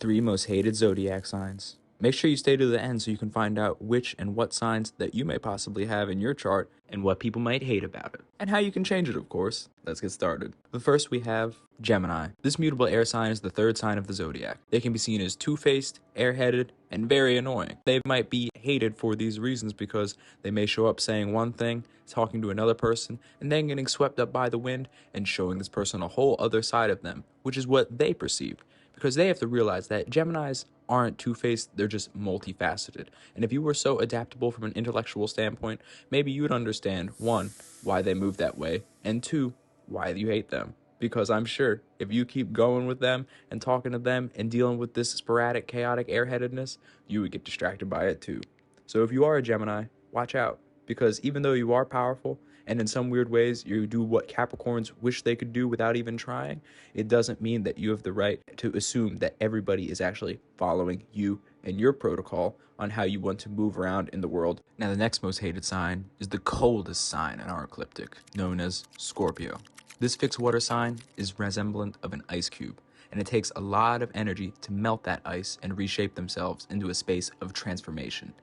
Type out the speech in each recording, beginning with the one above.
3 most hated zodiac signs. Make sure you stay to the end so you can find out which and what signs that you may possibly have in your chart and what people might hate about it. And how you can change it, of course. Let's get started. But first we have Gemini. This mutable air sign is the 3rd sign of the zodiac. They can be seen as two-faced, air-headed, and very annoying. They might be hated for these reasons because they may show up saying one thing, talking to another person, and then getting swept up by the wind and showing this person a whole other side of them, which is what they perceive. Because they have to realize that Geminis aren't two-faced, they're just multifaceted. And if you were so adaptable from an intellectual standpoint, maybe you would understand, 1, why they move that way, and 2, why you hate them. Because I'm sure if you keep going with them and talking to them and dealing with this sporadic, chaotic airheadedness, you would get distracted by it too. So if you are a Gemini, watch out. Because even though you are powerful, and in some weird ways you do what Capricorns wish they could do without even trying, it doesn't mean that you have the right to assume that everybody is actually following you and your protocol on how you want to move around in the world. Now the next most hated sign is the coldest sign in our ecliptic, known as Scorpio. This fixed water sign is resemblant of an ice cube, and it takes a lot of energy to melt that ice and reshape themselves into a space of transformation.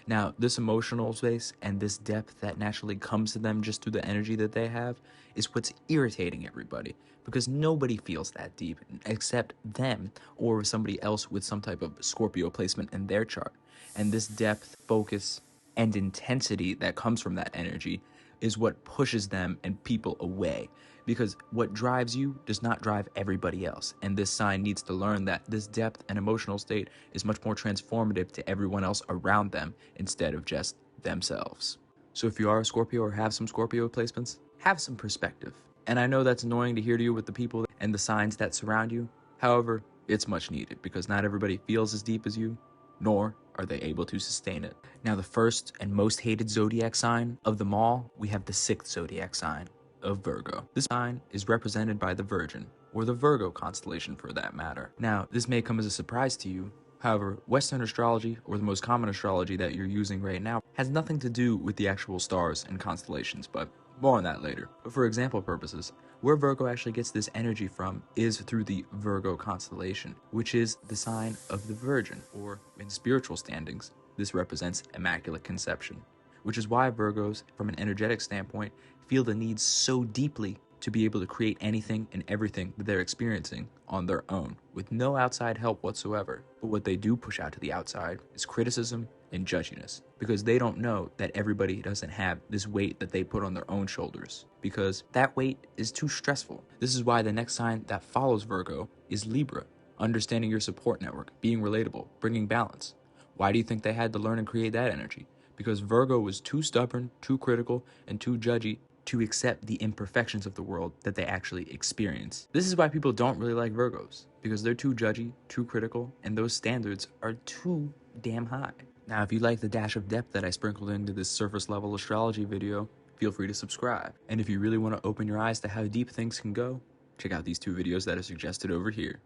Now, this emotional space and this depth that naturally comes to them just through the energy that they have is what's irritating everybody, because nobody feels that deep except them or somebody else with some type of Scorpio placement in their chart. And this depth, focus, and intensity that comes from that energy is what pushes them and people away. Because what drives you does not drive everybody else. And this sign needs to learn that this depth and emotional state is much more transformative to everyone else around them instead of just themselves. So if you are a Scorpio or have some Scorpio placements, have some perspective. And I know that's annoying to hear to you with the people and the signs that surround you. However, it's much needed because not everybody feels as deep as you, nor are they able to sustain it. Now the first and most hated zodiac sign of them all, we have the 6th zodiac sign of Virgo. This sign is represented by the Virgin, or the Virgo constellation for that matter. Now, this may come as a surprise to you. However, Western astrology, or the most common astrology that you're using right now, has nothing to do with the actual stars and constellations, but more on that later. But for example purposes, where Virgo actually gets this energy from is through the Virgo constellation, which is the sign of the Virgin, or in spiritual standings, this represents Immaculate Conception, which is why Virgos, from an energetic standpoint, feel the need so deeply to be able to create anything and everything that they're experiencing on their own, with no outside help whatsoever. But what they do push out to the outside is criticism and judginess, because they don't know that everybody doesn't have this weight that they put on their own shoulders, because that weight is too stressful. This is why the next sign that follows Virgo is Libra, understanding your support network, being relatable, bringing balance. Why do you think they had to learn and create that energy? Because Virgo was too stubborn, too critical, and too judgy to accept the imperfections of the world that they actually experience. This is why people don't really like Virgos, because they're too judgy, too critical, and those standards are too damn high. Now, if you like the dash of depth that I sprinkled into this surface level astrology video, feel free to subscribe. And if you really want to open your eyes to how deep things can go, check out these 2 videos that are suggested over here.